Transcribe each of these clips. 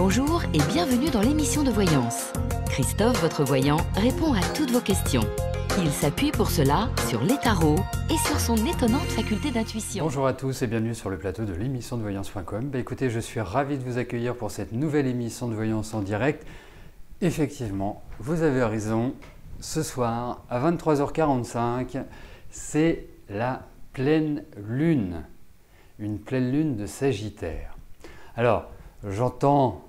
Bonjour et bienvenue dans l'émission de voyance. Christophe, votre voyant, répond à toutes vos questions. Il s'appuie pour cela sur les tarots et sur son étonnante faculté d'intuition. Bonjour à tous et bienvenue sur le plateau de l'émission de voyance.com. Écoutez, je suis ravi de vous accueillir pour cette nouvelle émission de voyance en direct. Effectivement, vous avez raison, ce soir à 23h45, c'est la pleine lune, une pleine lune de Sagittaire. Alors, j'entends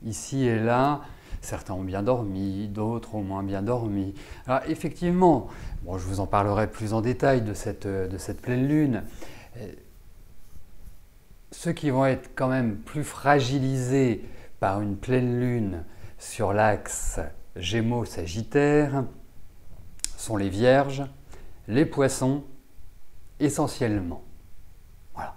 ici et là, certains ont bien dormi, d'autres ont moins bien dormi. Alors effectivement, bon, je vous en parlerai plus en détail de cette pleine lune. Ceux qui vont être quand même plus fragilisés par une pleine lune sur l'axe Gémeaux-Sagittaire sont les Vierges, les Poissons, essentiellement. Voilà.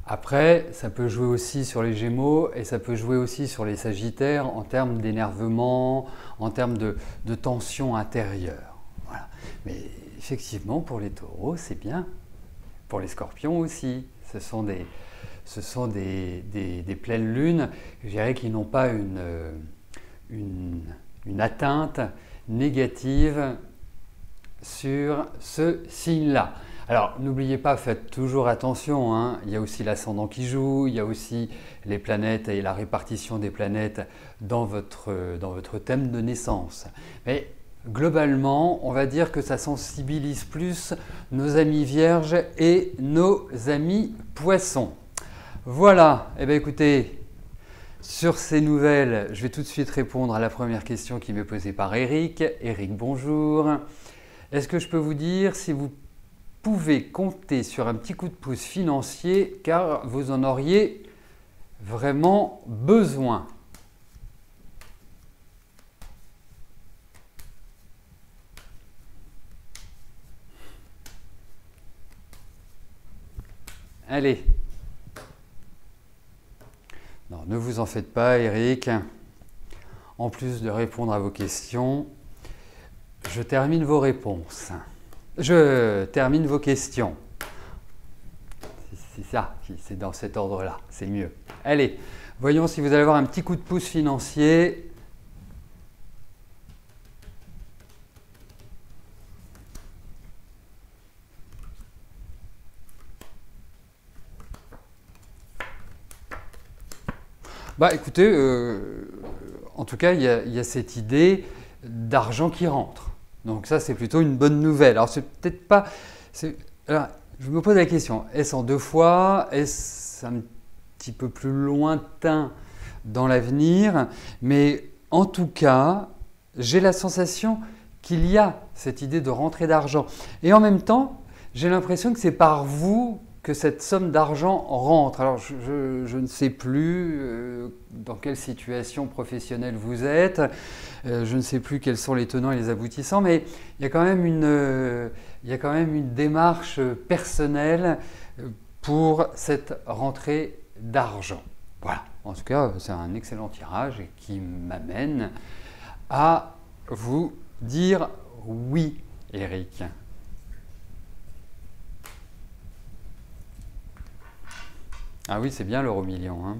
Après, ça peut jouer aussi sur les Gémeaux et ça peut jouer aussi sur les Sagittaires en termes d'énervement, en termes de tension intérieure. Voilà. Mais effectivement, pour les Taureaux, c'est bien. Pour les Scorpions aussi. Ce sont des pleines lunes, je dirais, qui n'ont pas une atteinte négative sur ce signe-là. Alors, n'oubliez pas, faites toujours attention, hein. Il y a aussi l'ascendant qui joue, il y a aussi les planètes et la répartition des planètes dans votre thème de naissance. Mais globalement, on va dire que ça sensibilise plus nos amis Vierges et nos amis Poissons. Voilà, eh bien écoutez, sur ces nouvelles, je vais tout de suite répondre à la première question qui m'est posée par Eric. Eric, bonjour. Est-ce que je peux vous dire si vous pouvez compter sur un petit coup de pouce financier car vous en auriez vraiment besoin? Allez. Non, ne vous en faites pas, Eric. En plus de répondre à vos questions, je termine vos réponses. Je termine vos questions. C'est ça, c'est dans cet ordre-là, c'est mieux. Allez, voyons si vous allez avoir un petit coup de pouce financier. Bah écoutez, en tout cas, il y a cette idée d'argent qui rentre. Donc ça, c'est plutôt une bonne nouvelle. Alors c'est peut-être pas... Alors, je me pose la question, est-ce en 2 fois? Est-ce un petit peu plus lointain dans l'avenir? Mais en tout cas, j'ai la sensation qu'il y a cette idée de rentrée d'argent. Et en même temps, j'ai l'impression que c'est par vous que cette somme d'argent rentre. Alors je ne sais plus dans quelle situation professionnelle vous êtes, je ne sais plus quels sont les tenants et les aboutissants, mais il y a quand même une démarche personnelle pour cette rentrée d'argent. Voilà, en tout cas c'est un excellent tirage qui m'amène à vous dire oui, Eric. Ah oui, c'est bien l'euro-million. Hein.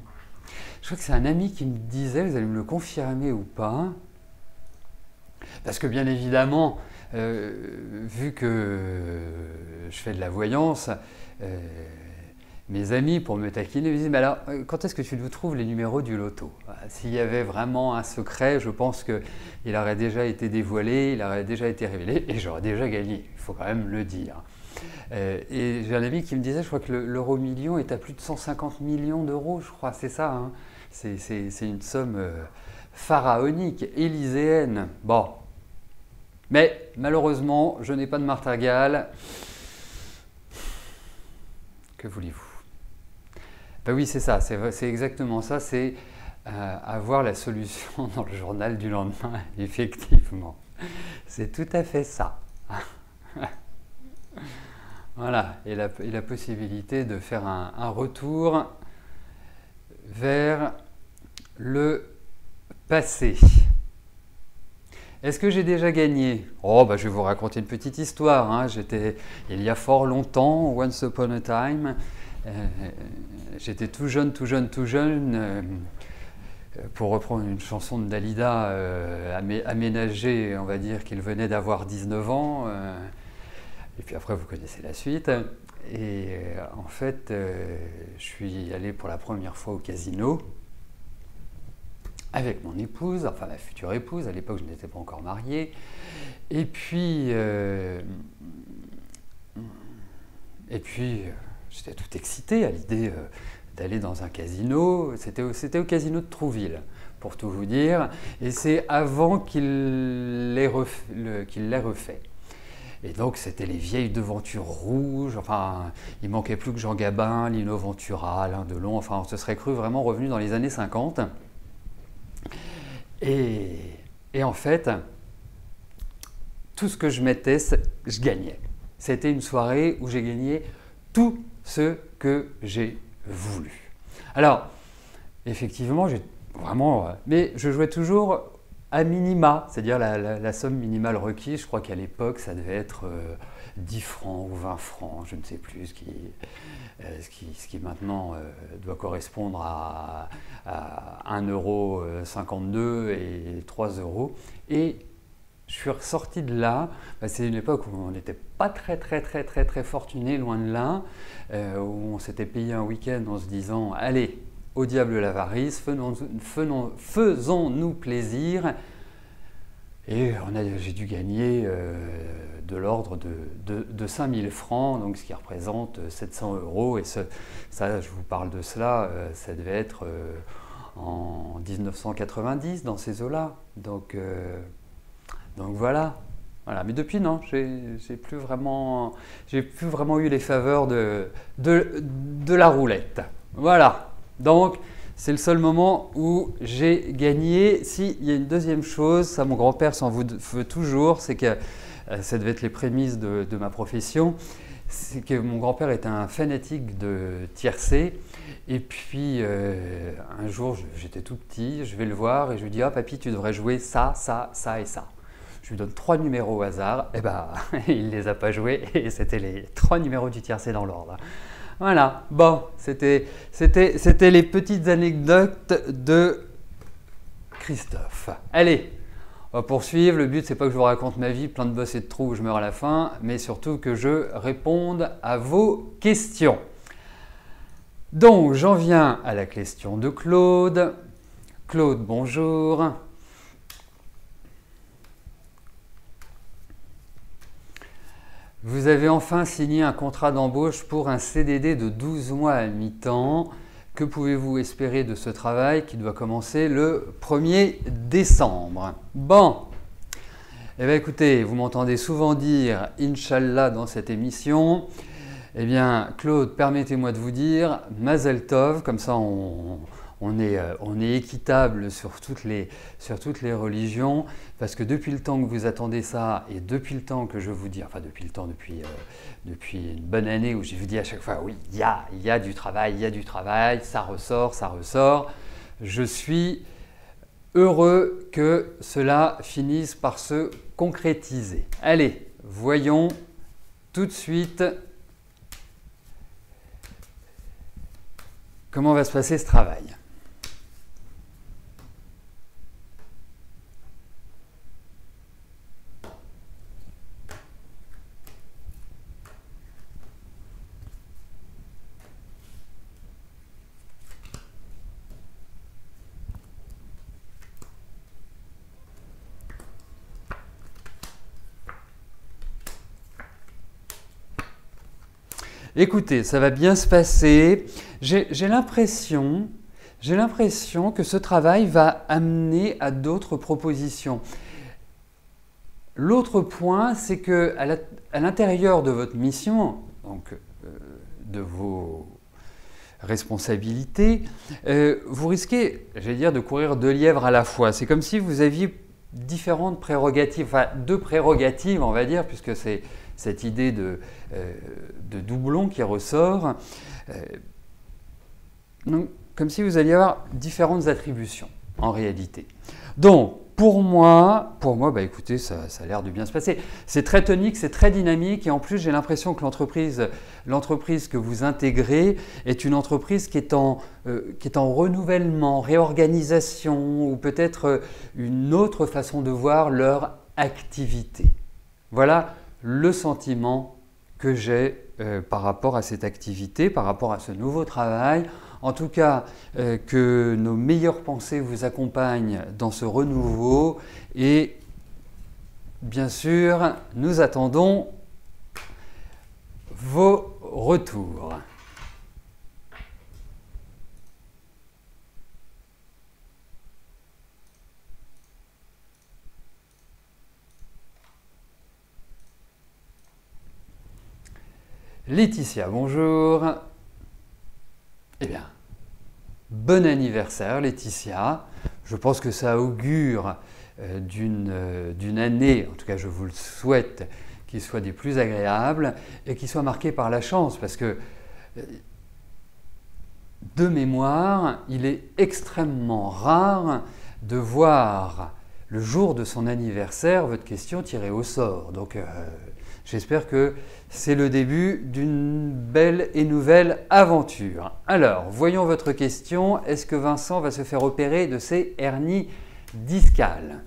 Je crois que c'est un ami qui me disait, vous allez me le confirmer ou pas, parce que bien évidemment, vu que je fais de la voyance, mes amis, pour me taquiner, me disent « Mais alors, quand est-ce que tu nous trouves les numéros du loto ?» S'il y avait vraiment un secret, je pense qu'il aurait déjà été dévoilé, il aurait déjà été révélé, et j'aurais déjà gagné, il faut quand même le dire. Et j'ai un ami qui me disait, je crois que l'euro-million est à plus de 150 millions d'euros, je crois, c'est ça. Hein. C'est une somme pharaonique, élyséenne. Bon. Mais malheureusement, je n'ai pas de martingale. Que voulez-vous? Ben oui, c'est ça, c'est exactement ça, c'est avoir la solution dans le journal du lendemain, effectivement. C'est tout à fait ça. Voilà, et la possibilité de faire un retour vers le passé. Est-ce que j'ai déjà gagné? Oh, bah, je vais vous raconter une petite histoire. Hein. Il y a fort longtemps, once upon a time, j'étais tout jeune, pour reprendre une chanson de Dalida, aménagé, on va dire qu'il venait d'avoir 19 ans. Et puis après, vous connaissez la suite. Et en fait, je suis allé pour la première fois au casino avec mon épouse, enfin ma future épouse. À l'époque, je n'étais pas encore marié. Et puis j'étais tout excité à l'idée d'aller dans un casino. C'était au casino de Trouville, pour tout vous dire. Et c'est avant qu'il l'ait refait. Et donc, c'était les vieilles devantures rouges. Enfin, il manquait plus que Jean Gabin, Lino Ventura, Alain Delon. Enfin, on se serait cru vraiment revenu dans les années 50. Et en fait, tout ce que je mettais, je gagnais. C'était une soirée où j'ai gagné tout ce que j'ai voulu. Alors, effectivement, j'ai vraiment... mais je jouais toujours à minima, c'est-à-dire la somme minimale requise. Je crois qu'à l'époque, ça devait être 10 francs ou 20 francs, je ne sais plus, ce qui maintenant doit correspondre à 1,52 € et 3 €. Et je suis ressorti de là. C'est une époque où on n'était pas très fortuné, loin de là, où on s'était payé un week-end en se disant « Allez, au diable l'avarice, faisons-nous plaisir ». Et j'ai dû gagner de l'ordre de 5 000 francs, donc ce qui représente 700 €. Et ça, je vous parle de cela, ça devait être en 1990, dans ces eaux-là. Donc voilà. Mais depuis, non, j'ai plus vraiment eu les faveurs de la roulette. Voilà. Donc, c'est le seul moment où j'ai gagné. S'il y a une deuxième chose, ça mon grand-père s'en veut toujours, c'est que ça devait être les prémices de ma profession, c'est que mon grand-père était un fanatique de tiercé. Et puis, un jour, j'étais tout petit, je vais le voir et je lui dis « Ah, papy, tu devrais jouer ça, ça, ça et ça ». Je lui donne 3 numéros au hasard, et il ne les a pas joués et c'était les 3 numéros du tiercé dans l'ordre. Voilà, bon, c'était les petites anecdotes de Christophe. Allez, on va poursuivre. Le but, c'est pas que je vous raconte ma vie, plein de bosses et de trous où je meurs à la fin, mais surtout que je réponde à vos questions. Donc, j'en viens à la question de Claude. Claude, bonjour. Vous avez enfin signé un contrat d'embauche pour un CDD de 12 mois à mi-temps. Que pouvez-vous espérer de ce travail qui doit commencer le 1er décembre? Bon, eh bien écoutez, vous m'entendez souvent dire « Inch'Allah » dans cette émission. Eh bien, Claude, permettez-moi de vous dire « Mazel Tov », comme ça on est équitable sur toutes les religions, parce que depuis le temps que vous attendez ça, et depuis le temps que je vous dis, enfin depuis une bonne année où je vous dis à chaque fois, oui, il y a du travail, ça ressort, je suis heureux que cela finisse par se concrétiser. Allez, voyons tout de suite comment va se passer ce travail. Écoutez, ça va bien se passer. J'ai l'impression que ce travail va amener à d'autres propositions. L'autre point, c'est qu'à l'intérieur de votre mission, donc de vos responsabilités, vous risquez, j'allais dire, de courir 2 lièvres à la fois. C'est comme si vous aviez différentes prérogatives, enfin 2 prérogatives, on va dire, puisque c'est cette idée de doublon qui ressort. Donc, comme si vous alliez avoir différentes attributions, en réalité. Donc, pour moi, bah, écoutez, ça a l'air de bien se passer. C'est très tonique, c'est très dynamique et en plus, j'ai l'impression que l'entreprise que vous intégrez est une entreprise qui est en renouvellement, réorganisation ou peut-être une autre façon de voir leur activité. Voilà le sentiment que j'ai par rapport à cette activité, par rapport à ce nouveau travail. En tout cas, que nos meilleures pensées vous accompagnent dans ce renouveau et bien sûr, nous attendons vos retours. Laetitia, bonjour. Eh bien, bon anniversaire Laetitia. Je pense que ça augure d'une année, en tout cas je vous le souhaite, qui soit des plus agréables et qui soit marquée par la chance parce que de mémoire, il est extrêmement rare de voir le jour de son anniversaire votre question tirée au sort. Donc j'espère que c'est le début d'une belle et nouvelle aventure. Alors, voyons votre question. Est-ce que Vincent va se faire opérer de ses hernies discales ?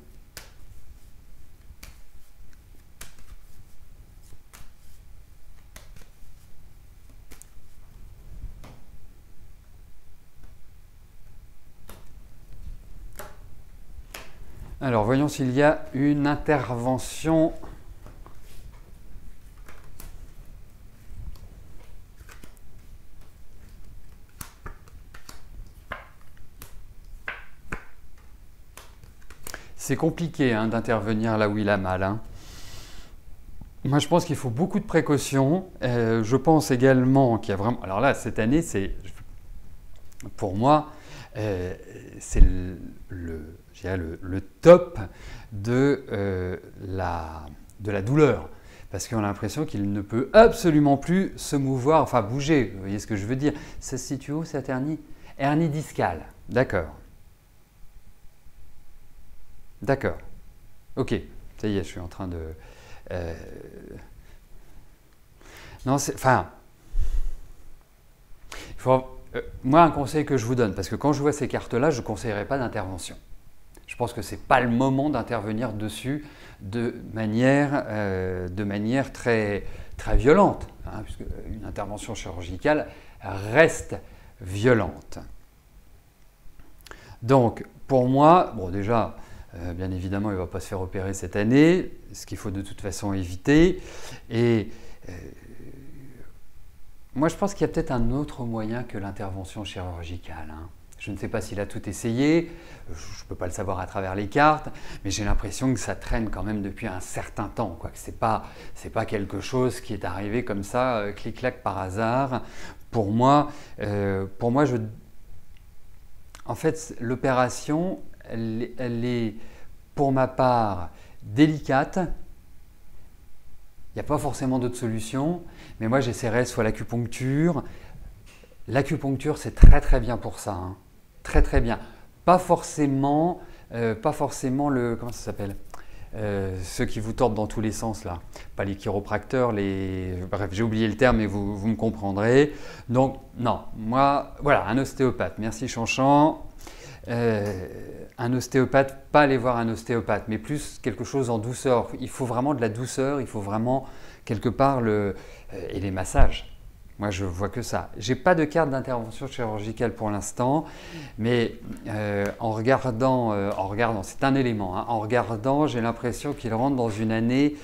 Alors, voyons s'il y a une intervention. C'est compliqué d'intervenir là où il a mal. Hein. Moi, je pense qu'il faut beaucoup de précautions. Je pense également qu'il y a vraiment... Alors là, cette année, pour moi, c'est le top de la douleur. Parce qu'on a l'impression qu'il ne peut absolument plus se mouvoir, enfin bouger. Vous voyez ce que je veux dire? Ça se situe où cette hernie? Hernie discale. D'accord. D'accord. Ok. Ça y est, je suis en train de... Non, c'est... Enfin... moi, un conseil que je vous donne, parce que quand je vois ces cartes-là, je ne conseillerais pas d'intervention. Je pense que ce n'est pas le moment d'intervenir dessus de manière très, très violente, puisque une intervention chirurgicale reste violente. Donc, pour moi, bon déjà, bien évidemment, il ne va pas se faire opérer cette année, ce qu'il faut de toute façon éviter. Et moi, je pense qu'il y a peut-être un autre moyen que l'intervention chirurgicale. Je ne sais pas s'il a tout essayé, je ne peux pas le savoir à travers les cartes, mais j'ai l'impression que ça traîne quand même depuis un certain temps, quoi. Que ce n'est pas quelque chose qui est arrivé comme ça, clic-clac par hasard. Pour moi, en fait, l'opération, elle est, pour ma part, délicate. Il n'y a pas forcément d'autre solution, mais moi j'essaierais soit l'acupuncture. L'acupuncture, c'est très très bien pour ça, très très bien. Pas forcément le... Comment ça s'appelle? Ceux qui vous tordent dans tous les sens là. Pas les chiropracteurs, bref, j'ai oublié le terme, mais vous me comprendrez. Donc non, moi, voilà, un ostéopathe. Merci Chanchan. Un ostéopathe, pas aller voir un ostéopathe, mais plus quelque chose en douceur. Il faut vraiment de la douceur, il faut vraiment quelque part et les massages. Moi, je vois que ça. Je n'ai pas de carte d'intervention chirurgicale pour l'instant, mais en regardant, c'est un élément, en regardant, j'ai l'impression qu'il rentre dans une année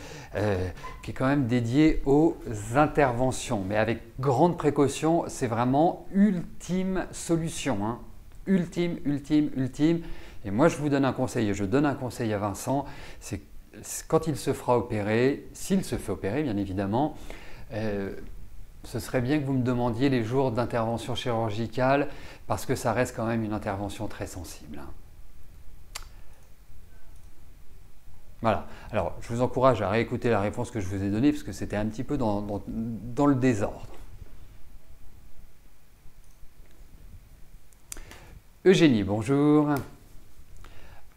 qui est quand même dédiée aux interventions, mais avec grande précaution. C'est vraiment ultime solution, ultime. Et moi, je vous donne un conseil, et je donne un conseil à Vincent, c'est quand il se fera opérer, s'il se fait opérer, bien évidemment, ce serait bien que vous me demandiez les jours d'intervention chirurgicale, parce que ça reste quand même une intervention très sensible. Voilà. Alors, je vous encourage à réécouter la réponse que je vous ai donnée, parce que c'était un petit peu dans le désordre. Eugénie, bonjour.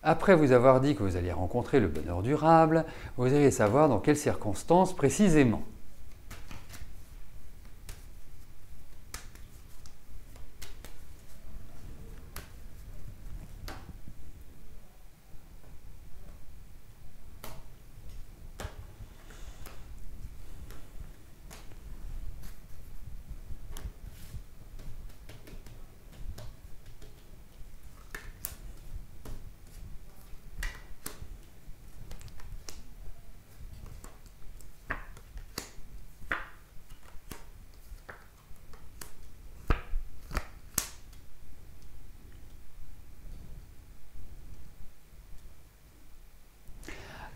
Après vous avoir dit que vous alliez rencontrer le bonheur durable, vous allez savoir dans quelles circonstances précisément.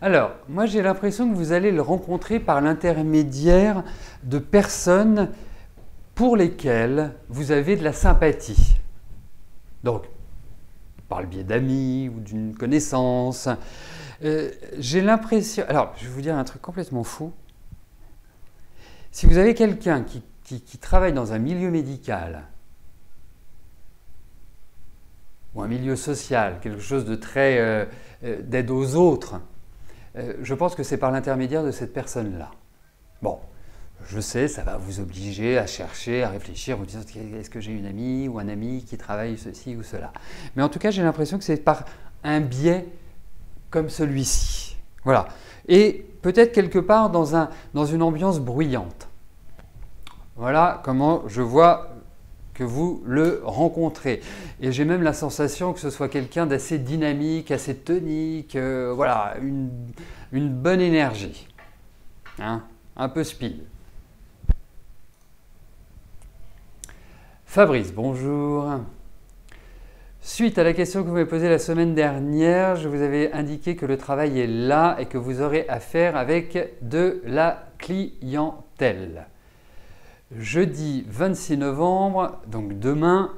Alors, moi j'ai l'impression que vous allez le rencontrer par l'intermédiaire de personnes pour lesquelles vous avez de la sympathie. Donc, par le biais d'amis ou d'une connaissance. J'ai l'impression... Alors, je vais vous dire un truc complètement fou. Si vous avez quelqu'un qui travaille dans un milieu médical ou un milieu social, quelque chose de très d'aide aux autres, je pense que c'est par l'intermédiaire de cette personne-là. Bon, je sais, ça va vous obliger à chercher, à réfléchir, vous dire est-ce que j'ai une amie ou un ami qui travaille ceci ou cela. Mais en tout cas, j'ai l'impression que c'est par un biais comme celui-ci. Voilà. Et peut-être quelque part dans une ambiance bruyante. Voilà comment je vois que vous le rencontrez. Et j'ai même la sensation que ce soit quelqu'un d'assez dynamique, assez tonique, voilà, une bonne énergie. Hein, un peu speed. Fabrice, bonjour. Suite à la question que vous m'avez posée la semaine dernière, je vous avais indiqué que le travail est là et que vous aurez affaire avec de la clientèle. Jeudi 26 novembre, donc demain,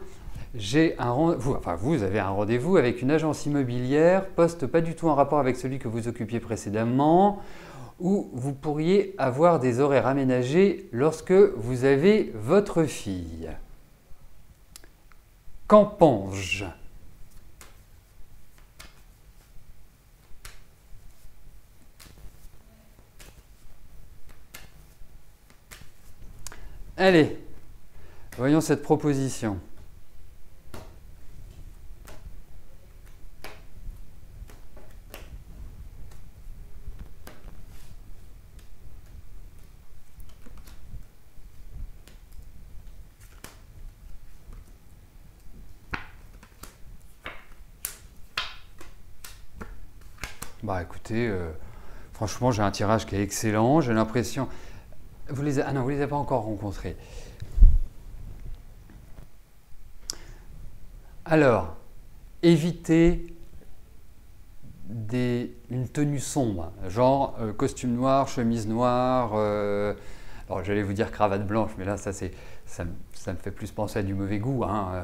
vous avez un rendez-vous avec une agence immobilière, poste pas du tout en rapport avec celui que vous occupiez précédemment, où vous pourriez avoir des horaires aménagés lorsque vous avez votre fille. Qu'en pense-je ? Allez, voyons cette proposition. Bah écoutez, franchement j'ai un tirage qui est excellent, j'ai l'impression... Ah non, vous ne les avez pas encore rencontrés. Alors, évitez une tenue sombre, genre costume noir, chemise noire, alors j'allais vous dire cravate blanche, mais là ça me fait plus penser à du mauvais goût. Hein.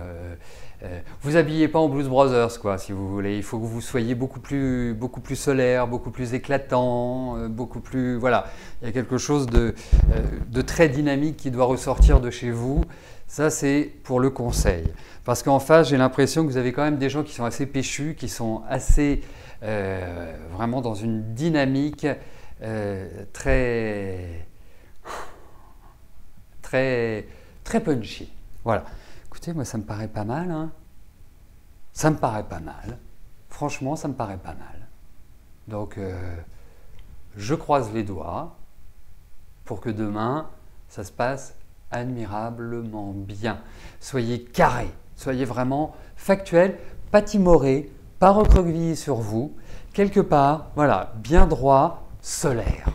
Vous habillez pas en Blues Brothers, quoi, si vous voulez. Il faut que vous soyez beaucoup plus solaire, beaucoup plus éclatant, beaucoup plus... Voilà, il y a quelque chose de très dynamique qui doit ressortir de chez vous. Ça, c'est pour le conseil. Parce qu'en face, j'ai l'impression que vous avez quand même des gens qui sont assez péchus, qui sont assez vraiment dans une dynamique très punchy. Voilà. Écoutez, moi, ça me paraît pas mal. Hein. Ça me paraît pas mal. Franchement, ça me paraît pas mal. Donc, je croise les doigts pour que demain, ça se passe admirablement bien. Soyez carré, soyez vraiment factuel, pas timoré, pas recroquevillé sur vous. Quelque part, voilà, bien droit, solaire.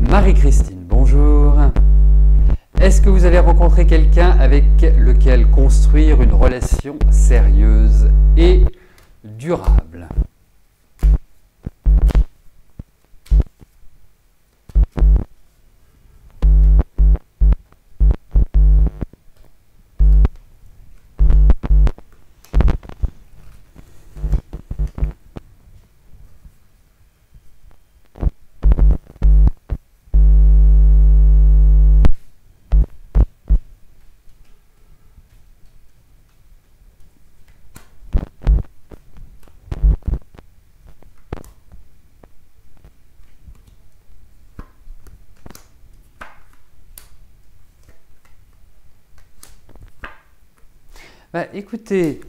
Marie-Christine, bonjour. Est-ce que vous allez rencontrer quelqu'un avec lequel construire une relation sérieuse et durable ? Bah, écoutez,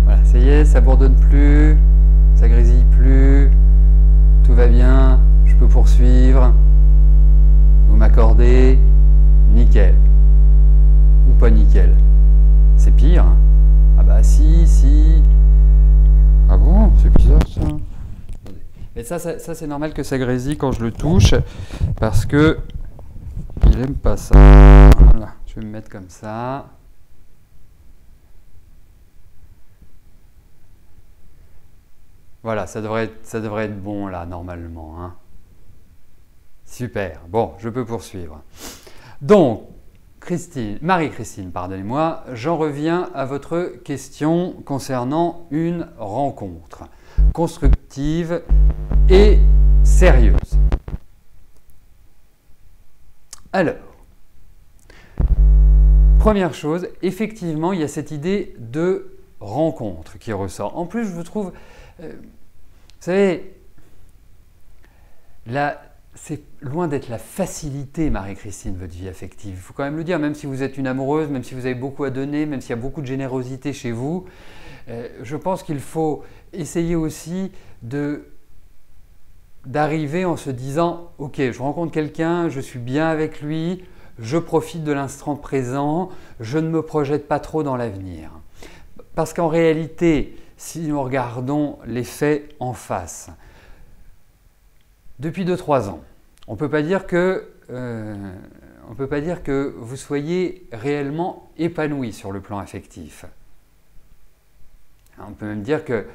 voilà, ça y est, ça bourdonne plus, ça grésille plus, tout va bien, je peux poursuivre. Vous m'accordez, nickel. Ou pas nickel. C'est pire. Ah bah si. Ah bon, c'est bizarre ça. Mais ça c'est normal que ça grésille quand je le touche, parce que il aime pas ça. Voilà, je vais me mettre comme ça. Voilà, ça devrait être bon là, normalement. Hein. Super, bon, je peux poursuivre. Donc, Marie-Christine, pardonnez-moi, j'en reviens à votre question concernant une rencontre constructive et sérieuse. Alors, première chose, effectivement, il y a cette idée de rencontre qui ressort. En plus, je vous trouve, vous savez, c'est loin d'être la facilité, Marie-Christine, votre vie affective. Il faut quand même le dire, même si vous êtes une amoureuse, même si vous avez beaucoup à donner, même s'il y a beaucoup de générosité chez vous, je pense qu'il faut essayer aussi d'arriver en se disant « Ok, je rencontre quelqu'un, je suis bien avec lui, je profite de l'instant présent, je ne me projette pas trop dans l'avenir. » Parce qu'en réalité, si nous regardons les faits en face, depuis 2-3 ans, on ne peut pas dire que vous soyez réellement épanoui sur le plan affectif. On peut même dire que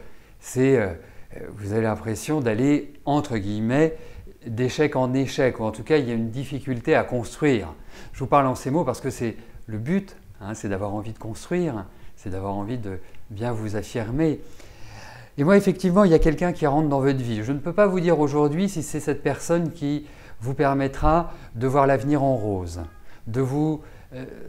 vous avez l'impression d'aller, entre guillemets, d'échec en échec, ou en tout cas, il y a une difficulté à construire. Je vous parle en ces mots parce que c'est le but, hein, c'est d'avoir envie de construire, c'est d'avoir envie de bien vous affirmer. Et moi, effectivement, il y a quelqu'un qui rentre dans votre vie. Je ne peux pas vous dire aujourd'hui si c'est cette personne qui vous permettra de voir l'avenir en rose, de vous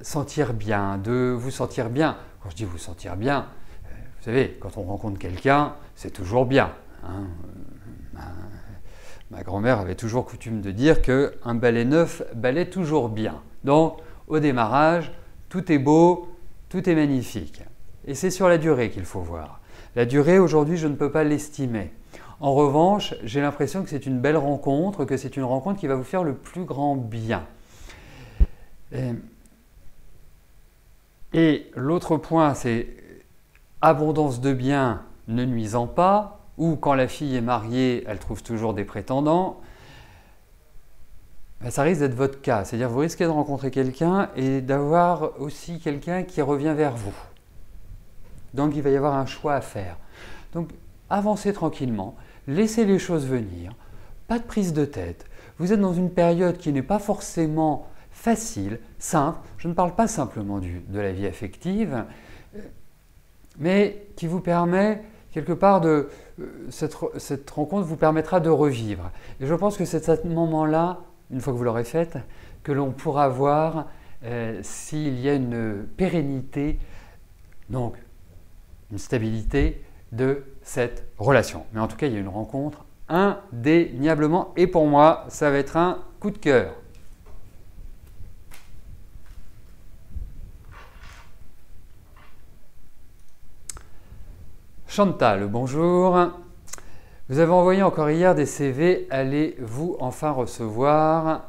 sentir bien, de vous sentir bien. Quand je dis vous sentir bien, vous savez, quand on rencontre quelqu'un, c'est toujours bien. Hein. Ma grand-mère avait toujours coutume de dire qu'un balai neuf balait toujours bien. Donc, au démarrage, tout est beau, tout est magnifique. Et c'est sur la durée qu'il faut voir. La durée, aujourd'hui, je ne peux pas l'estimer. En revanche, j'ai l'impression que c'est une belle rencontre, que c'est une rencontre qui va vous faire le plus grand bien. Et l'autre point, c'est abondance de biens ne nuisant pas, ou quand la fille est mariée, elle trouve toujours des prétendants. Ben, ça risque d'être votre cas. C'est-à-dire vous risquez de rencontrer quelqu'un et d'avoir aussi quelqu'un qui revient vers vous. Donc il va y avoir un choix à faire. Donc avancez tranquillement, laissez les choses venir, pas de prise de tête. Vous êtes dans une période qui n'est pas forcément facile, simple. Je ne parle pas simplement de la vie affective, mais qui vous permet quelque part cette rencontre vous permettra de revivre. Et je pense que c'est à ce moment-là, une fois que vous l'aurez faite, que l'on pourra voir s'il y a une pérennité, donc une stabilité de cette relation. Mais en tout cas, il y a une rencontre indéniablement. Et pour moi, ça va être un coup de cœur. Chantal, bonjour. Vous avez envoyé encore hier des CV. Allez-vous enfin recevoir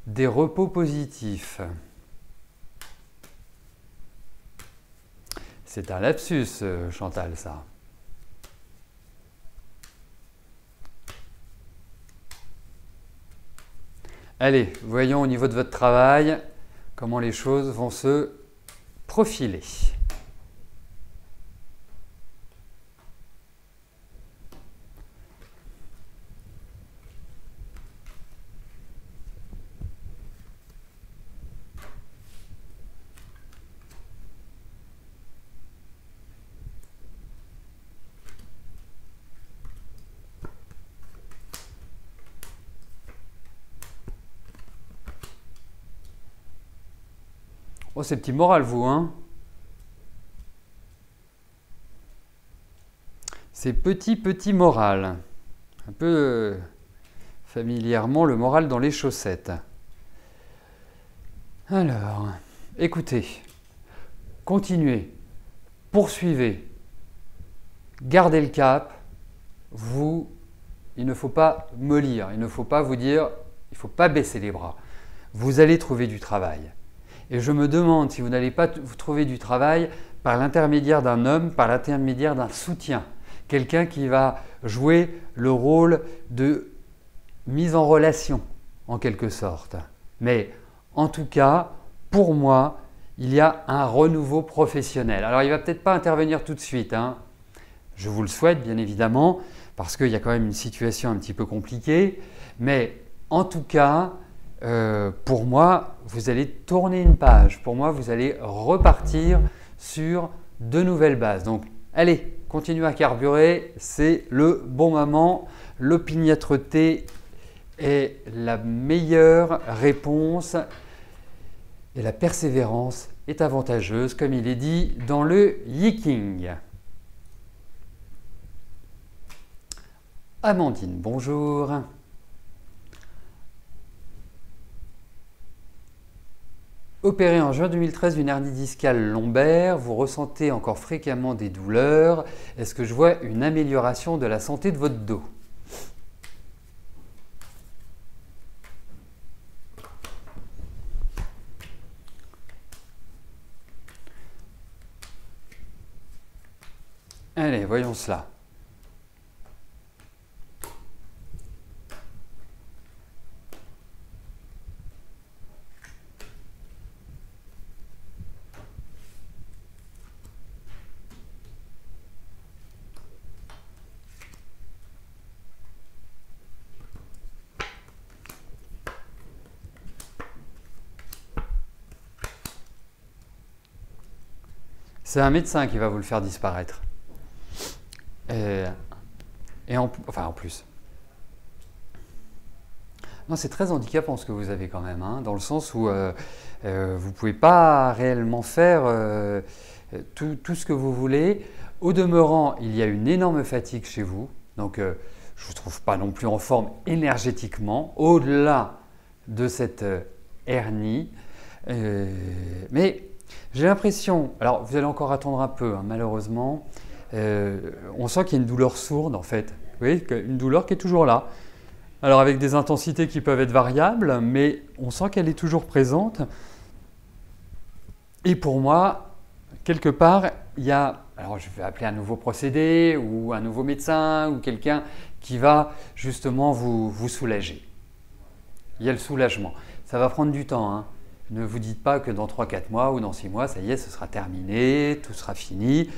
des repos positifs? C'est un lapsus, Chantal, ça. Allez, voyons au niveau de votre travail comment les choses vont se profiler. Oh, c'est petit moral, vous, hein? C'est petit moral. un peu familièrement le moral dans les chaussettes. Alors, écoutez, continuez, poursuivez, gardez le cap. Il ne faut pas mollir, il ne faut pas vous dire, il ne faut pas baisser les bras. Vous allez trouver du travail. Et je me demande si vous n'allez pas vous trouver du travail par l'intermédiaire d'un homme, par l'intermédiaire d'un soutien. Quelqu'un qui va jouer le rôle de mise en relation, en quelque sorte. Mais en tout cas, pour moi, il y a un renouveau professionnel. Alors, il ne va peut-être pas intervenir tout de suite, hein. Je vous le souhaite, bien évidemment, parce qu'il y a quand même une situation un petit peu compliquée. Mais en tout cas, pour moi, vous allez tourner une page. Pour moi, vous allez repartir sur de nouvelles bases. Donc, allez, continuez à carburer. C'est le bon moment. L'opiniâtreté est la meilleure réponse et la persévérance est avantageuse, comme il est dit dans le Yiking. Amandine, bonjour. Opéré en juin 2013 d'une hernie discale lombaire, vous ressentez encore fréquemment des douleurs. Est-ce que je vois une amélioration de la santé de votre dos? Allez, voyons cela. C'est un médecin qui va vous le faire disparaître. En plus. Non, c'est très handicapant ce que vous avez quand même, hein, dans le sens où vous ne pouvez pas réellement faire tout ce que vous voulez. Au demeurant, il y a une énorme fatigue chez vous. Donc, je ne vous trouve pas non plus en forme énergétiquement, au-delà de cette hernie. Mais j'ai l'impression, alors vous allez encore attendre un peu, hein, malheureusement, on sent qu'il y a une douleur sourde en fait. Vous voyez, une douleur qui est toujours là. Alors avec des intensités qui peuvent être variables, mais on sent qu'elle est toujours présente. Et pour moi, quelque part, il y a, alors je vais appeler un nouveau procédé ou un nouveau médecin ou quelqu'un qui va justement vous soulager. Il y a le soulagement. Ça va prendre du temps, hein. Ne vous dites pas que dans 3-4 mois ou dans 6 mois, ça y est, ce sera terminé, tout sera fini.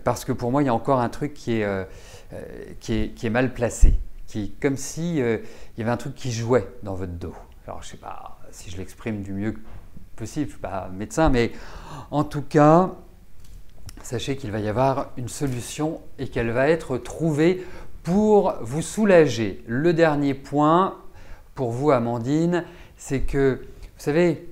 Parce que pour moi, il y a encore un truc qui est mal placé. Comme si il y avait un truc qui jouait dans votre dos. Alors, je ne sais pas si je l'exprime du mieux possible, je ne suis pas médecin, mais en tout cas, sachez qu'il va y avoir une solution et qu'elle va être trouvée pour vous soulager. Le dernier point pour vous, Amandine, c'est que, vous savez,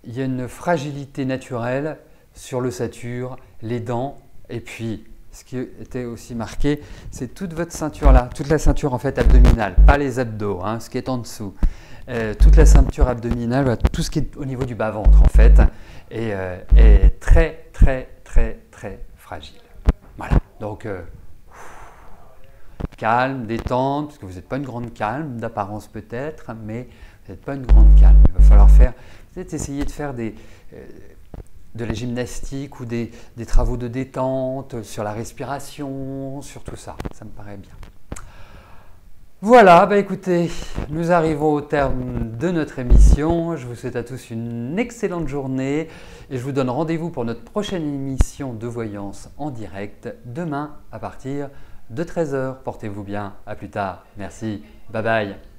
il y a une fragilité naturelle sur l'ossature, les dents, et puis ce qui était aussi marqué, c'est toute votre ceinture là, toute la ceinture en fait abdominale, pas les abdos, hein, ce qui est en dessous. Toute la ceinture abdominale, tout ce qui est au niveau du bas-ventre en fait, est très très très très fragile. Voilà, donc calme, détente, parce que vous n'êtes pas une grande calme, d'apparence peut-être, mais vous n'êtes pas une grande calme. Il va falloir faire, peut-être essayer de faire de la gymnastique ou des travaux de détente sur la respiration, sur tout ça. Ça me paraît bien. Voilà, bah écoutez, nous arrivons au terme de notre émission. Je vous souhaite à tous une excellente journée et je vous donne rendez-vous pour notre prochaine émission de voyance en direct demain à partir de 13 h. Portez-vous bien, à plus tard. Merci, bye bye.